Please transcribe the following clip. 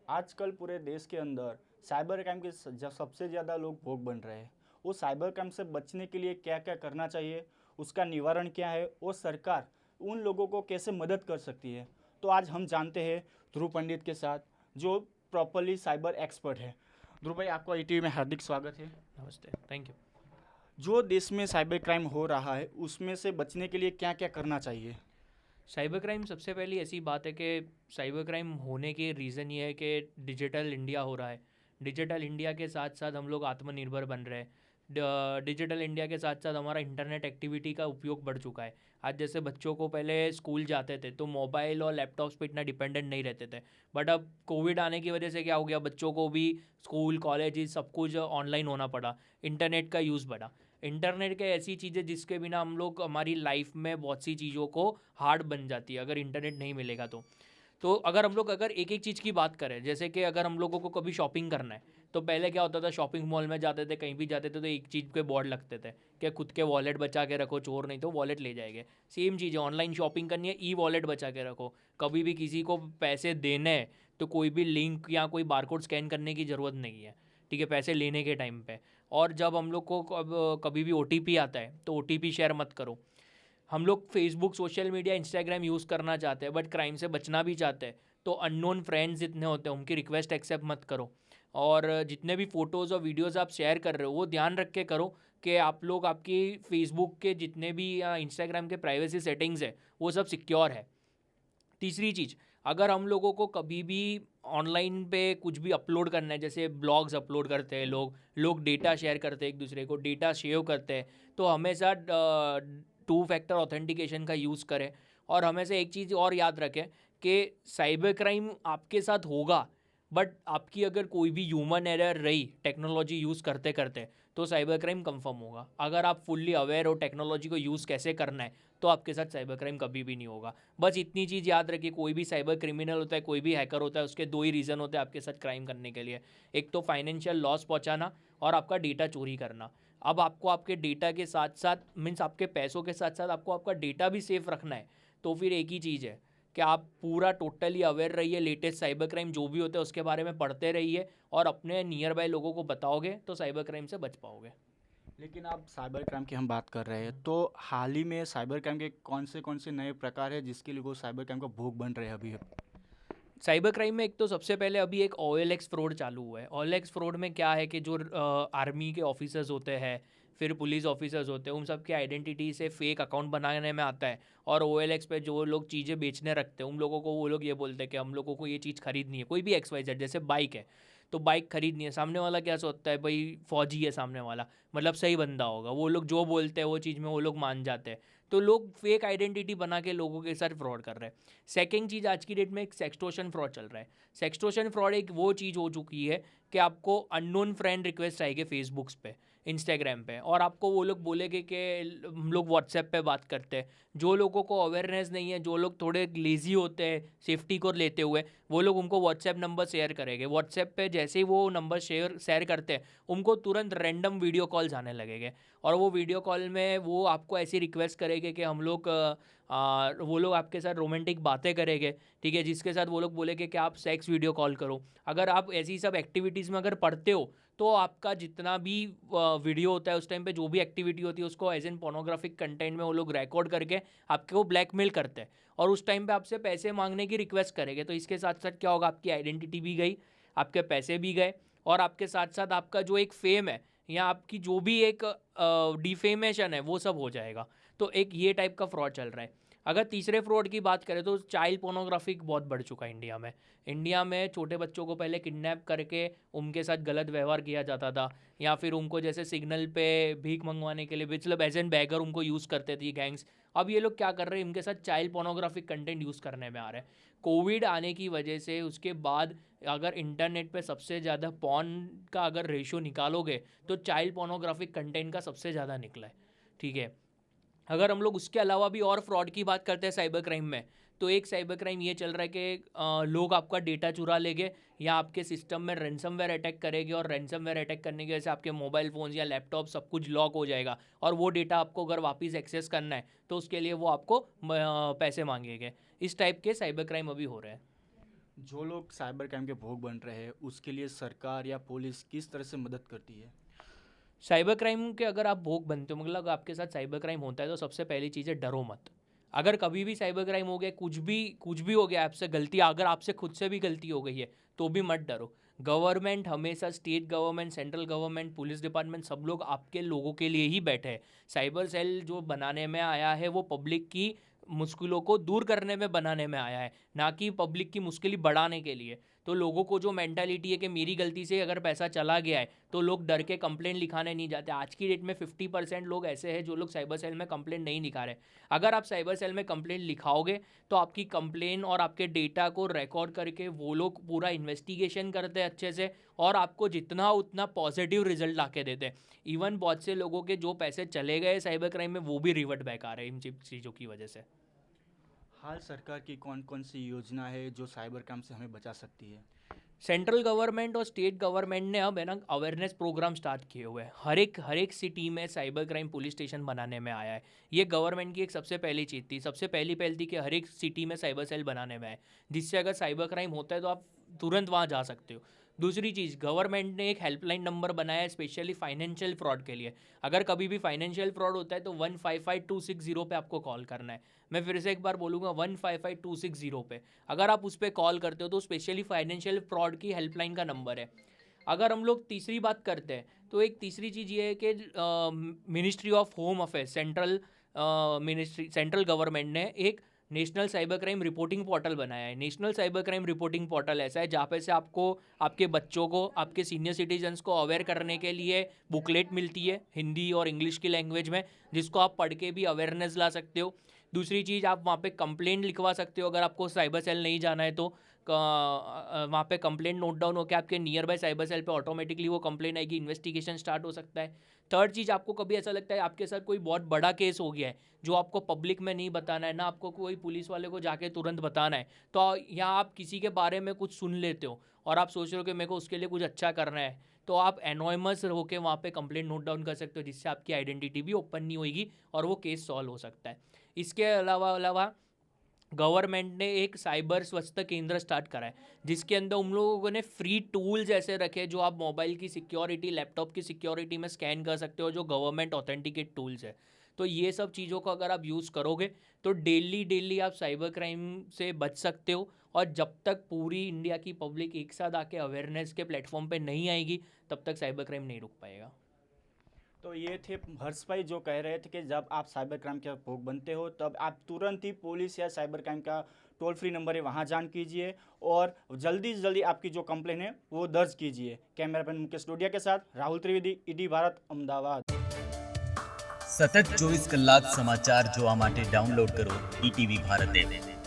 आजकल पूरे देश के अंदर साइबर क्राइम के सबसे ज़्यादा लोग भोग बन रहे हैं। वो साइबर क्राइम से बचने के लिए क्या क्या करना चाहिए, उसका निवारण क्या है और सरकार उन लोगों को कैसे मदद कर सकती है। तो आज हम जानते हैं ध्रुव पंडित के साथ, जो प्रॉपरली साइबर एक्सपर्ट है। ध्रुव भाई, आपका ईटीवी में हार्दिक स्वागत है। नमस्ते, थैंक यू। जो देश में साइबर क्राइम हो रहा है उसमें से बचने के लिए क्या क्या करना चाहिए? साइबर क्राइम सबसे पहली ऐसी बात है कि साइबर क्राइम होने के रीज़न ये है कि डिजिटल इंडिया हो रहा है। डिजिटल इंडिया के साथ साथ हम लोग आत्मनिर्भर बन रहे हैं। डिजिटल इंडिया के साथ साथ हमारा इंटरनेट एक्टिविटी का उपयोग बढ़ चुका है। आज जैसे बच्चों को पहले स्कूल जाते थे तो मोबाइल और लैपटॉप्स पे इतना डिपेंडेंट नहीं रहते थे, बट अब कोविड आने की वजह से क्या हो गया, बच्चों को भी स्कूल कॉलेज सब कुछ ऑनलाइन होना पड़ा। इंटरनेट का यूज़ बढ़ा। इंटरनेट के ऐसी चीज़ें जिसके बिना हम लोग हमारी लाइफ में बहुत सी चीज़ों को हार्ड बन जाती है अगर इंटरनेट नहीं मिलेगा तो अगर हम लोग अगर एक एक चीज़ की बात करें, जैसे कि अगर हम लोगों को कभी शॉपिंग करना है तो पहले क्या होता था, शॉपिंग मॉल में जाते थे, कहीं भी जाते थे तो एक चीज़ के बोर्ड लगते थे कि खुद के वॉलेट बचा के रखो, चोर नहीं तो वॉलेट ले जाएंगे। सेम चीज़ है, ऑनलाइन शॉपिंग करनी है, ई वॉलेट बचा के रखो। कभी भी किसी को पैसे देने हैं तो कोई भी लिंक या कोई बारकोड स्कैन करने की ज़रूरत नहीं है, ठीक है, पैसे लेने के टाइम पे। और जब हम लोग को कभी भी OTP आता है तो OTP शेयर मत करो। हम लोग Facebook, social media, Instagram use करना चाहते हैं बट क्राइम से बचना भी चाहते हैं, तो अननोन फ्रेंड्स जितने होते हैं उनकी रिक्वेस्ट एक्सेप्ट मत करो। और जितने भी फ़ोटोज़ और वीडियोज़ आप शेयर कर रहे हो वो ध्यान रख के करो कि आप लोग आपकी फेसबुक के जितने भी या इंस्टाग्राम के प्राइवेसी सेटिंग्स है वो सब सिक्योर है। तीसरी चीज़, अगर हम लोगों को कभी भी ऑनलाइन पे कुछ भी अपलोड करना है, जैसे ब्लॉग्स अपलोड करते हैं लोग डेटा शेयर करते हैं, एक दूसरे को डेटा शेयर करते हैं, तो हमेशा 2 फैक्टर ऑथेंटिकेशन का यूज़ करें। और हमेशा एक चीज़ और याद रखें कि साइबर क्राइम आपके साथ होगा, बट आपकी अगर कोई भी ह्यूमन एरर रही टेक्नोलॉजी यूज़ करते करते तो साइबर क्राइम कंफर्म होगा। अगर आप फुल्ली अवेयर हो टेक्नोलॉजी को यूज़ कैसे करना है तो आपके साथ साइबर क्राइम कभी भी नहीं होगा। बस इतनी चीज़ याद रखिए, कोई भी साइबर क्रिमिनल होता है, कोई भी हैकर होता है, उसके 2 ही रीज़न होते हैं आपके साथ क्राइम करने के लिए। एक तो फाइनेंशियल लॉस पहुंचाना और आपका डेटा चोरी करना। अब आपको आपके डेटा के साथ साथ मीन्स आपके पैसों के साथ साथ आपको आपका डेटा भी सेफ रखना है, तो फिर एक ही चीज़ है कि आप पूरा टोटली अवेयर रहिए, लेटेस्ट साइबर क्राइम जो भी होते हैं उसके बारे में पढ़ते रहिए और अपने नियर बाय लोगों को बताओगे तो साइबर क्राइम से बच पाओगे। लेकिन आप साइबर क्राइम की हम बात कर रहे हैं, तो हाल ही में साइबर क्राइम के कौन से नए प्रकार है जिसके लिए वो साइबर क्राइम का भोग बन रहे हैं अभी? साइबर क्राइम में एक तो सबसे पहले अभी एक OLX फ्रॉड चालू हुआ है। OLX फ्रॉड में क्या है कि जो आर्मी के ऑफिसर्स होते हैं, फिर पुलिस ऑफिसर्स होते हैं, उन सब के आइडेंटिटी से फेक अकाउंट बनाने में आता है। और OLX पे जो लोग चीज़ें बेचने रखते हैं उन लोगों को वो लोग ये बोलते हैं कि हम लोगों को ये चीज़ खरीदनी है, कोई भी XYZ, जैसे बाइक है तो बाइक खरीदनी है। सामने वाला क्या सोचता है, भाई फौजी है सामने वाला, मतलब सही बंदा होगा, वो लोग जो बोलते हैं वो चीज़ में वो लोग मान जाते हैं, तो लोग फेक आइडेंटिटी बना के लोगों के साथ फ्रॉड कर रहे हैं। सेकेंड चीज़, आज की डेट में एक सेक्सटोशन फ्रॉड चल रहा है। सेक्सटोशन फ्रॉड एक वो चीज़ हो चुकी है कि आपको अननोन फ्रेंड रिक्वेस्ट आएगी फेसबुक्स पे, इंस्टाग्राम पे, और आपको वो लोग बोलेंगे कि हम लोग व्हाट्सएप पे बात करते हैं। जो लोगों को अवेयरनेस नहीं है, जो लोग थोड़े लेज़ी होते हैं सेफ्टी को लेते हुए, वो लोग उनको व्हाट्सएप नंबर शेयर करेंगे। व्हाट्सएप पे जैसे ही वो नंबर शेयर करते हैं उनको तुरंत रैंडम वीडियो कॉल्स आने लगेंगे, और वो वीडियो कॉल में वो आपको ऐसी रिक्वेस्ट करेंगे कि हम लोग वो लोग आपके साथ रोमांटिक बातें करेंगे, ठीक है, जिसके साथ वो लोग बोलेंगे कि आप सेक्स वीडियो कॉल करो। अगर आप ऐसी सब एक्टिविटीज़ में अगर पढ़ते हो तो आपका जितना भी वीडियो होता है उस टाइम पे जो भी एक्टिविटी होती है उसको एज एन पोर्नोग्राफिक कंटेंट में वो लोग रिकॉर्ड करके आपको ब्लैकमेल करते हैं और उस टाइम पे आपसे पैसे मांगने की रिक्वेस्ट करेंगे। तो इसके साथ साथ क्या होगा, आपकी आइडेंटिटी भी गई, आपके पैसे भी गए, और आपके साथ साथ आपका जो एक फेम है या आपकी जो भी एक डिफेमेशन है वो सब हो जाएगा। तो एक ये टाइप का फ्रॉड चल रहा है। अगर तीसरे फ्रॉड की बात करें तो चाइल्ड पोर्नोग्राफी बहुत बढ़ चुका है इंडिया में। इंडिया में छोटे बच्चों को पहले किडनैप करके उनके साथ गलत व्यवहार किया जाता था, या फिर उनको जैसे सिग्नल पे भीख मंगवाने के लिए मतलब एज एन बैगर उनको यूज़ करते थे गैंग्स। अब ये लोग क्या कर रहे हैं, इनके साथ चाइल्ड पोर्नोग्राफिक कंटेंट यूज़ करने में आ रहे हैं। कोविड आने की वजह से उसके बाद अगर इंटरनेट पे सबसे ज़्यादा पॉर्न का अगर रेशियो निकालोगे तो चाइल्ड पोर्नोग्राफिक कंटेंट का सबसे ज़्यादा निकला है, ठीक है। अगर हम लोग उसके अलावा भी और फ्रॉड की बात करते हैं साइबर क्राइम में, तो एक साइबर क्राइम ये चल रहा है कि लोग आपका डेटा चुरा लेंगे या आपके सिस्टम में रैंसमवेयर अटैक करेंगे, और रैंसमवेयर अटैक करने की वजह से आपके मोबाइल फ़ोन्स या लैपटॉप सब कुछ लॉक हो जाएगा, और वो डेटा आपको अगर वापस एक्सेस करना है तो उसके लिए वो आपको पैसे मांगेंगे। इस टाइप के साइबर क्राइम अभी हो रहे हैं। जो लोग साइबर क्राइम के भोग बन रहे हैं उसके लिए सरकार या पुलिस किस तरह से मदद करती है? साइबर क्राइम के अगर आप भोग बनते हो, मतलब अगर आपके साथ साइबर क्राइम होता है तो सबसे पहली चीज़ है डरो मत। अगर कभी भी साइबर क्राइम हो गया, कुछ भी हो गया आपसे गलती, अगर आपसे खुद से भी गलती हो गई है तो भी मत डरो। गवर्नमेंट हमेशा, state government, central government, police department, सब लोग आपके लोगों के लिए ही बैठे हैं। साइबर सेल जो बनाने में आया है वो पब्लिक की मुश्किलों को दूर करने में बनाने में आया है, ना कि पब्लिक की मुश्किलें बढ़ाने के लिए। तो लोगों को जो मेंटालिटी है कि मेरी गलती से अगर पैसा चला गया है तो लोग डर के कंप्लेंट लिखाने नहीं जाते। आज की डेट में 50% लोग ऐसे हैं जो लोग साइबर सेल में कंप्लेंट नहीं लिखा रहे। अगर आप साइबर सेल में कंप्लेंट लिखाओगे तो आपकी कंप्लेन और आपके डेटा को रिकॉर्ड करके वो लोग पूरा इन्वेस्टिगेशन करते हैं अच्छे से, और आपको जितना उतना पॉजिटिव रिजल्ट ला के देते हैं। इवन बहुत से लोगों के जो पैसे चले गए साइबर क्राइम में वो भी रिवर्ट बैक आ रहे हैं इन चीज़ों की वजह से। हाल सरकार की कौन कौन सी योजना है जो साइबर क्राइम से हमें बचा सकती है? सेंट्रल गवर्नमेंट और स्टेट गवर्नमेंट ने अब है ना अवेयरनेस प्रोग्राम स्टार्ट किए हुए हैं। हर एक सिटी में साइबर क्राइम पुलिस स्टेशन बनाने में आया है। ये गवर्नमेंट की एक सबसे पहली चीज़ थी, सबसे पहली पहल थी कि हर एक सिटी में साइबर सेल बनाने में आए, जिससे अगर साइबर क्राइम होता है तो आप तुरंत वहाँ जा सकते हो। दूसरी चीज़, गवर्नमेंट ने एक हेल्पलाइन नंबर बनाया है स्पेशली फाइनेंशियल फ्रॉड के लिए। अगर कभी भी फाइनेंशियल फ्रॉड होता है तो 155260 पे आपको कॉल करना है। मैं फिर से एक बार बोलूँगा, 155260 पे अगर आप उस पर कॉल करते हो तो स्पेशली फाइनेंशियल फ्रॉड की हेल्पलाइन का नंबर है। अगर हम लोग तीसरी बात करते हैं तो एक तीसरी चीज़ ये है कि ministry of home affairs, central government ने एक national cyber crime reporting portal बनाया है। National cyber crime reporting portal ऐसा है जहाँ पे से आपको, आपके बच्चों को, आपके सीनियर सिटीजन्स को अवेयर करने के लिए बुकलेट मिलती है हिंदी और इंग्लिश की लैंग्वेज में, जिसको आप पढ़ के भी अवेयरनेस ला सकते हो। दूसरी चीज़, आप वहाँ पे कंप्लेंट लिखवा सकते हो। अगर आपको साइबर सेल नहीं जाना है तो वहाँ पे कंप्लेंट नोट डाउन होकर आपके नियर बाय साइबर सेल पे ऑटोमेटिकली वो कंप्लेंट आएगी, इन्वेस्टिगेशन स्टार्ट हो सकता है। थर्ड चीज़, आपको कभी ऐसा लगता है आपके साथ कोई बहुत बड़ा केस हो गया है जो आपको पब्लिक में नहीं बताना है, ना आपको कोई पुलिस वाले को जाके तुरंत बताना है, तो यहाँ आप किसी के बारे में कुछ सुन लेते हो और आप सोच रहे हो कि मेरे को उसके लिए कुछ अच्छा करना है, तो आप एनोनिमस होकर वहाँ पे कंप्लेंट नोट डाउन कर सकते हो, जिससे आपकी आइडेंटिटी भी ओपन नहीं होगी और वो केस सॉल्व हो सकता है। इसके अलावा गवर्नमेंट ने एक साइबर स्वच्छता केंद्र स्टार्ट करा है, जिसके अंदर उन लोगों ने फ्री टूल्स ऐसे रखे जो आप मोबाइल की सिक्योरिटी, लैपटॉप की सिक्योरिटी में स्कैन कर सकते हो, जो गवर्नमेंट ऑथेंटिकेट टूल्स है। तो ये सब चीज़ों को अगर आप यूज़ करोगे तो डेली आप साइबर क्राइम से बच सकते हो। और जब तक पूरी इंडिया की पब्लिक एक साथ आके अवेयरनेस के प्लेटफॉर्म पे नहीं आएगी तब तक साइबर क्राइम नहीं रुक पाएगा। तो ये थे हर्ष भाई जो कह रहे थे कि जब आप साइबर क्राइम के भोग बनते हो तब आप तुरंत ही पुलिस या साइबर क्राइम का टोल फ्री नंबर है वहाँ जान कीजिए और जल्दी से जल्दी आपकी जो कंप्लेन है वो दर्ज कीजिए। कैमरामैन मुकेश डोडिया के साथ राहुल त्रिवेदी, ईटी भारत, अहमदाबाद। સતત 24 કલાક સમાચાર જોવા માટે ડાઉનલોડ કરો ઈટીવી ભારત એપ।